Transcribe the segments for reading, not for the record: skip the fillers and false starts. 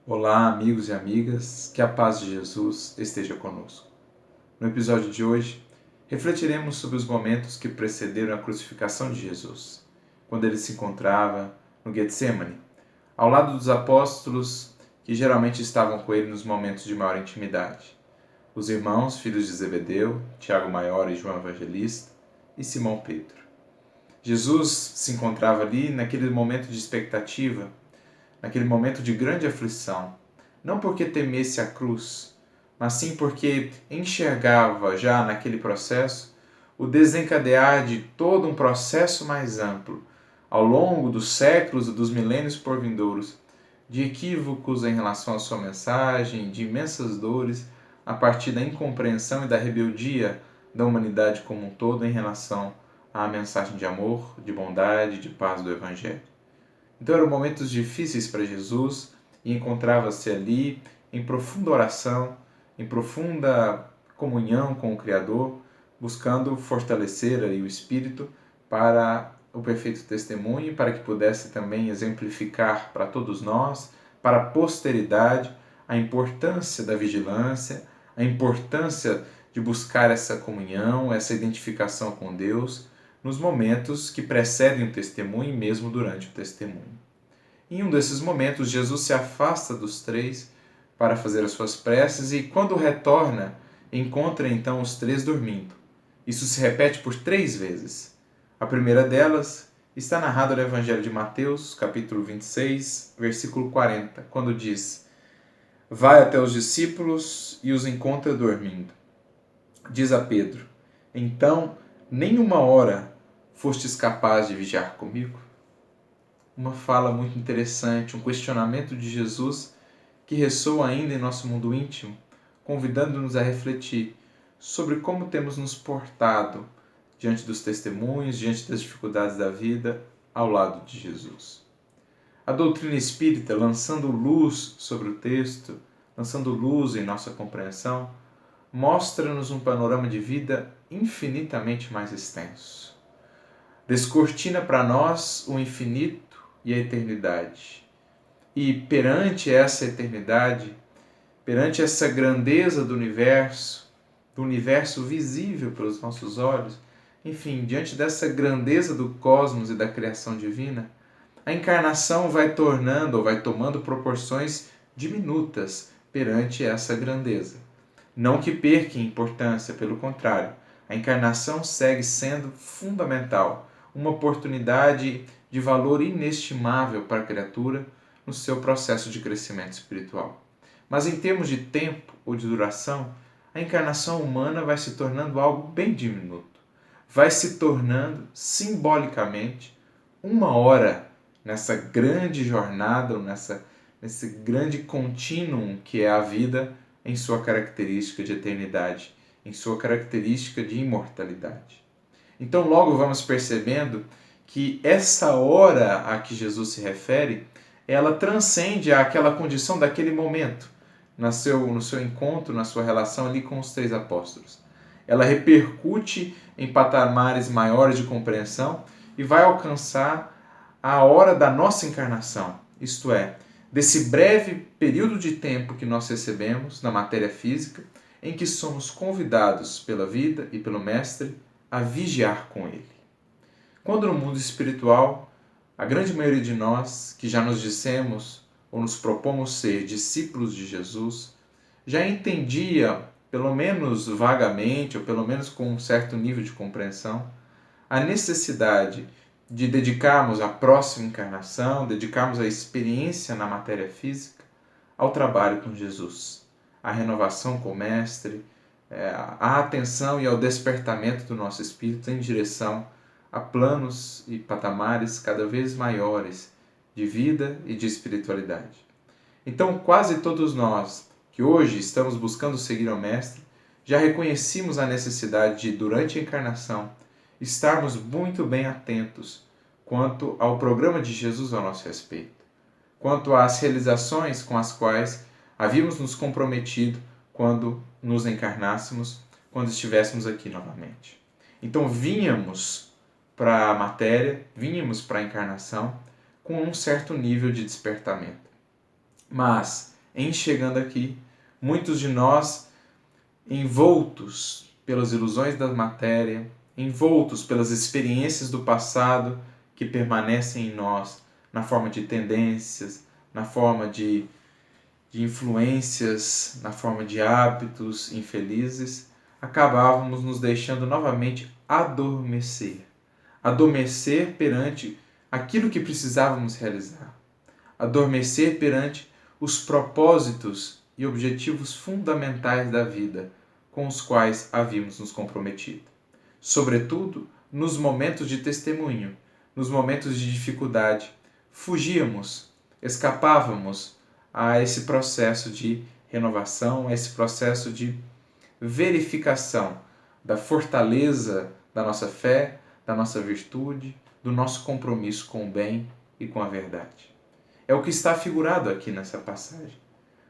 Olá, amigos e amigas, que a paz de Jesus esteja conosco. No episódio de hoje, refletiremos sobre os momentos que precederam a crucificação de Jesus, quando ele se encontrava no Getsemane, ao lado dos apóstolos que geralmente estavam com ele nos momentos de maior intimidade. Os irmãos, filhos de Zebedeu, Tiago Maior e João Evangelista, e Simão Pedro. Jesus se encontrava ali naquele momento de expectativa, naquele momento de grande aflição, não porque temesse a cruz, mas sim porque enxergava já naquele processo o desencadear de todo um processo mais amplo, ao longo dos séculos e dos milênios por vindouros, de equívocos em relação à sua mensagem, de imensas dores, a partir da incompreensão e da rebeldia da humanidade como um todo em relação à mensagem de amor, de bondade, de paz do Evangelho. Então eram momentos difíceis para Jesus e encontrava-se ali em profunda oração, em profunda comunhão com o Criador, buscando fortalecer ali o Espírito para o perfeito testemunho, para que pudesse também exemplificar para todos nós, para a posteridade, a importância da vigilância, a importância de buscar essa comunhão, essa identificação com Deus, nos momentos que precedem o testemunho e mesmo durante o testemunho. Em um desses momentos, Jesus se afasta dos três para fazer as suas preces e, quando retorna, encontra então os três dormindo. Isso se repete por 3 vezes. A primeira delas está narrada no Evangelho de Mateus, capítulo 26, versículo 40, quando diz: Vai até os discípulos e os encontra dormindo. Diz a Pedro: Então, nem uma hora fostes capaz de vigiar comigo? Uma fala muito interessante, um questionamento de Jesus que ressoa ainda em nosso mundo íntimo, convidando-nos a refletir sobre como temos nos portado diante dos testemunhos, diante das dificuldades da vida, ao lado de Jesus. A doutrina espírita, lançando luz sobre o texto, lançando luz em nossa compreensão, mostra-nos um panorama de vida infinitamente mais extenso. Descortina para nós o infinito e a eternidade. E perante essa eternidade, perante essa grandeza do universo visível pelos nossos olhos, enfim, diante dessa grandeza do cosmos e da criação divina, a encarnação vai tornando ou vai tomando proporções diminutas perante essa grandeza. Não que perca em importância, pelo contrário, a encarnação segue sendo fundamental, uma oportunidade de valor inestimável para a criatura no seu processo de crescimento espiritual. Mas em termos de tempo ou de duração, a encarnação humana vai se tornando algo bem diminuto. Vai se tornando, simbolicamente, uma hora nessa grande jornada, nesse grande contínuo que é a vida em sua característica de eternidade, em sua característica de imortalidade. Então logo vamos percebendo que essa hora a que Jesus se refere, ela transcende aquela condição daquele momento, no seu encontro, na sua relação ali com os 3 apóstolos. Ela repercute em patamares maiores de compreensão e vai alcançar a hora da nossa encarnação, isto é, desse breve período de tempo que nós recebemos na matéria física, em que somos convidados pela vida e pelo Mestre a vigiar com Ele. Quando no mundo espiritual, a grande maioria de nós, que já nos dissemos ou nos propomos ser discípulos de Jesus, já entendia, pelo menos vagamente, ou pelo menos com um certo nível de compreensão, a necessidade de dedicarmos a próxima encarnação, dedicarmos a experiência na matéria física ao trabalho com Jesus, à renovação com o Mestre, à atenção e ao despertamento do nosso espírito em direção a planos e patamares cada vez maiores de vida e de espiritualidade. Então, quase todos nós que hoje estamos buscando seguir ao Mestre, já reconhecemos a necessidade de, durante a encarnação, estarmos muito bem atentos quanto ao programa de Jesus ao nosso respeito, quanto às realizações com as quais havíamos nos comprometido quando nos encarnássemos, quando estivéssemos aqui novamente. Então vínhamos para a matéria, vínhamos para a encarnação com um certo nível de despertamento. Mas em chegando aqui, muitos de nós envoltos pelas ilusões da matéria, envoltos pelas experiências do passado que permanecem em nós, na forma de tendências, na forma de influências, na forma de hábitos infelizes, acabávamos nos deixando novamente adormecer. Adormecer perante aquilo que precisávamos realizar. Adormecer perante os propósitos e objetivos fundamentais da vida com os quais havíamos nos comprometido. Sobretudo, nos momentos de testemunho, nos momentos de dificuldade, fugíamos, escapávamos a esse processo de renovação, a esse processo de verificação da fortaleza da nossa fé, da nossa virtude, do nosso compromisso com o bem e com a verdade. É o que está figurado aqui nessa passagem.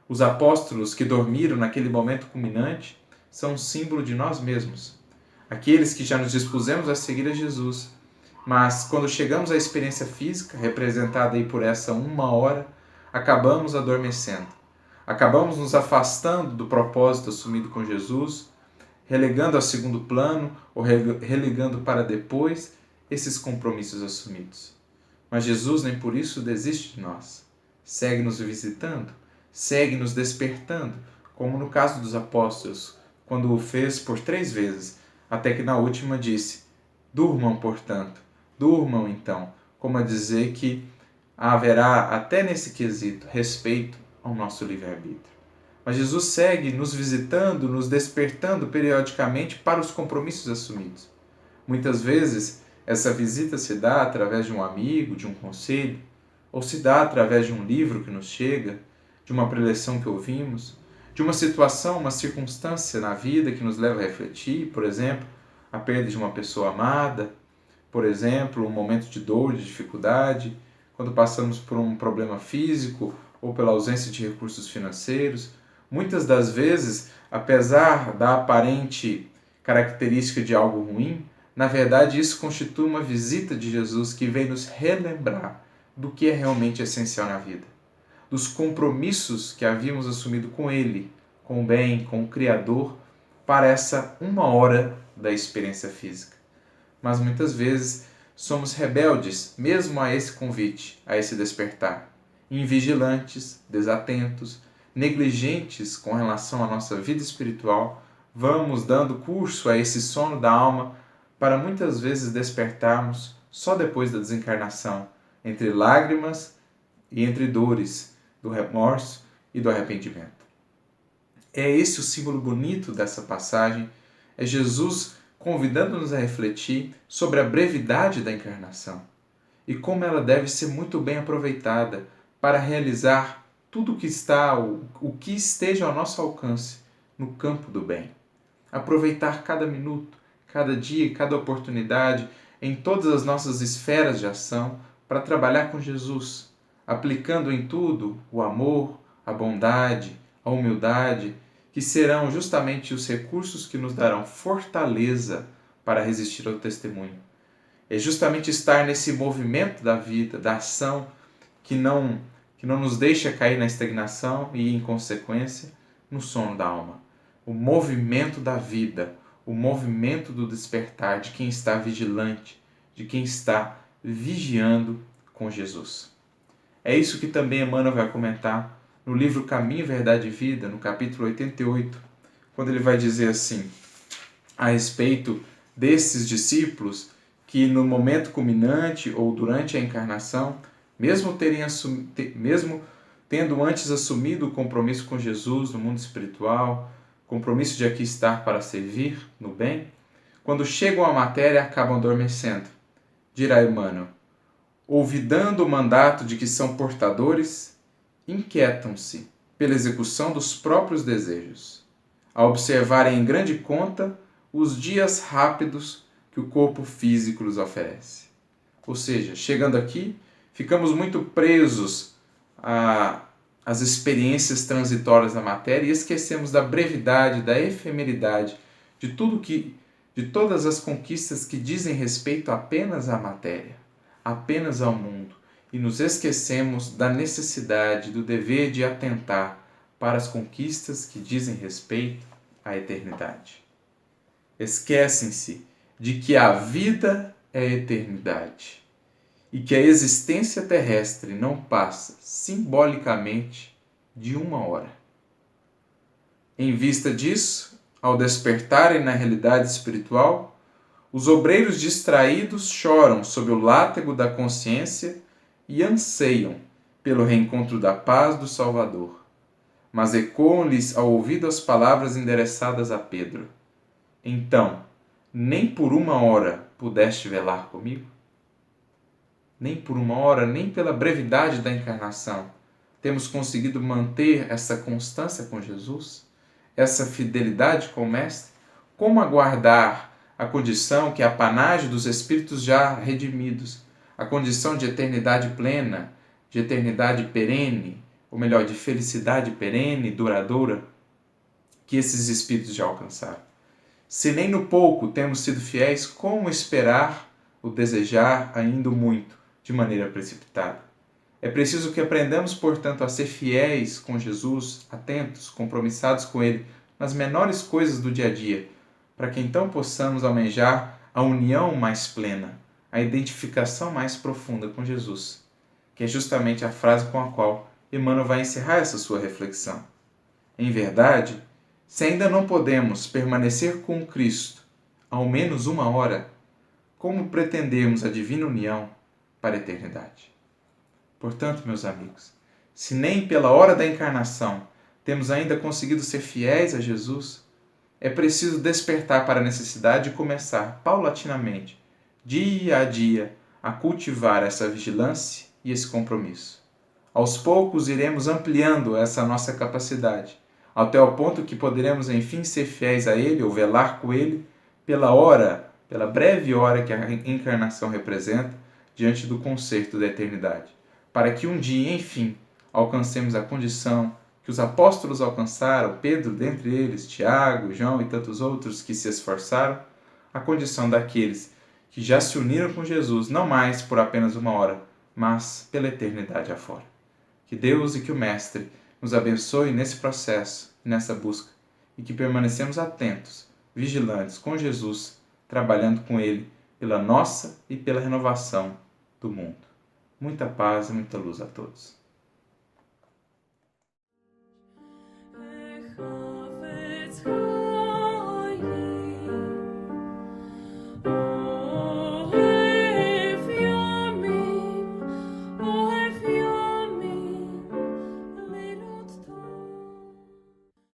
Os apóstolos que dormiram naquele momento culminante são um símbolo de nós mesmos. Aqueles que já nos dispusemos a seguir a Jesus, mas quando chegamos à experiência física, representada aí por essa 1 hora, acabamos adormecendo. Acabamos nos afastando do propósito assumido com Jesus, relegando a segundo plano ou relegando para depois esses compromissos assumidos. Mas Jesus nem por isso desiste de nós. Segue nos visitando, segue nos despertando, como no caso dos apóstolos, quando o fez por 3 vezes, até que na última disse: durmam, portanto, durmam então, como a dizer que haverá até nesse quesito respeito ao nosso livre-arbítrio. Mas Jesus segue nos visitando, nos despertando periodicamente para os compromissos assumidos. Muitas vezes essa visita se dá através de um amigo, de um conselho, ou se dá através de um livro que nos chega, de uma preleção que ouvimos, de uma situação, uma circunstância na vida que nos leva a refletir, por exemplo, a perda de uma pessoa amada, por exemplo, um momento de dor, de dificuldade, quando passamos por um problema físico ou pela ausência de recursos financeiros. Muitas das vezes, apesar da aparente característica de algo ruim, na verdade isso constitui uma visita de Jesus que vem nos relembrar do que é realmente essencial na vida, dos compromissos que havíamos assumido com Ele, com o bem, com o Criador, para essa 1 hora da experiência física. Mas muitas vezes somos rebeldes mesmo a esse convite, a esse despertar, invigilantes, desatentos, negligentes com relação à nossa vida espiritual, vamos dando curso a esse sono da alma para muitas vezes despertarmos só depois da desencarnação, entre lágrimas e entre dores do remorso e do arrependimento. É esse o símbolo bonito dessa passagem, é Jesus convidando-nos a refletir sobre a brevidade da encarnação e como ela deve ser muito bem aproveitada para realizar tudo o que esteja ao nosso alcance no campo do bem. Aproveitar cada minuto, cada dia, cada oportunidade em todas as nossas esferas de ação para trabalhar com Jesus, aplicando em tudo o amor, a bondade, a humildade, que serão justamente os recursos que nos darão fortaleza para resistir ao testemunho. É justamente estar nesse movimento da vida, da ação, que não nos deixa cair na estagnação e, em consequência, no sono da alma. O movimento da vida, o movimento do despertar de quem está vigilante, de quem está vigiando com Jesus. É isso que também Emmanuel vai comentar no livro Caminho, Verdade e Vida, no capítulo 88, quando ele vai dizer assim, a respeito desses discípulos que no momento culminante ou durante a encarnação, mesmo tendo antes assumido o compromisso com Jesus no mundo espiritual, compromisso de aqui estar para servir no bem, quando chegam à matéria acabam adormecendo. Dirá Emmanuel, olvidando o mandato de que são portadores, inquietam-se pela execução dos próprios desejos, a observarem em grande conta os dias rápidos que o corpo físico lhes oferece. Ou seja, chegando aqui, ficamos muito presos às experiências transitórias da matéria e esquecemos da brevidade, da efemeridade, de todas as conquistas que dizem respeito apenas à matéria, apenas ao mundo, e nos esquecemos da necessidade, do dever de atentar para as conquistas que dizem respeito à eternidade. Esquecem-se de que a vida é a eternidade e que a existência terrestre não passa, simbolicamente, de uma hora. Em vista disso, ao despertarem na realidade espiritual, os obreiros distraídos choram sob o látego da consciência e anseiam pelo reencontro da paz do Salvador. Mas ecoam-lhes ao ouvido as palavras endereçadas a Pedro: Então, nem por uma hora pudeste velar comigo? Nem por uma hora, nem pela brevidade da encarnação, temos conseguido manter essa constância com Jesus, essa fidelidade com o Mestre? Como aguardar a condição que é apanágio dos espíritos já redimidos, a condição de eternidade plena, de eternidade perene, ou melhor, de felicidade perene, duradoura, que esses espíritos já alcançaram? Se nem no pouco temos sido fiéis, como esperar o desejar ainda muito, de maneira precipitada? É preciso que aprendamos, portanto, a ser fiéis com Jesus, atentos, compromissados com Ele, nas menores coisas do dia a dia, para que então possamos almejar a união mais plena, a identificação mais profunda com Jesus, que é justamente a frase com a qual Emmanuel vai encerrar essa sua reflexão. Em verdade, se ainda não podemos permanecer com Cristo ao menos uma hora, como pretendemos a divina união para a eternidade? Portanto, meus amigos, se nem pela hora da encarnação temos ainda conseguido ser fiéis a Jesus, é preciso despertar para a necessidade de começar paulatinamente, dia a dia, a cultivar essa vigilância e esse compromisso. Aos poucos iremos ampliando essa nossa capacidade, até o ponto que poderemos enfim ser fiéis a Ele ou velar com Ele pela breve hora que a encarnação representa diante do concerto da eternidade, para que um dia, enfim, alcancemos a condição que os apóstolos alcançaram, Pedro dentre eles, Tiago, João e tantos outros que se esforçaram, a condição daqueles que já se uniram com Jesus, não mais por apenas uma hora, mas pela eternidade afora. Que Deus e que o Mestre nos abençoe nesse processo, nessa busca, e que permanecemos atentos, vigilantes com Jesus, trabalhando com Ele pela nossa e pela renovação do mundo. Muita paz e muita luz a todos.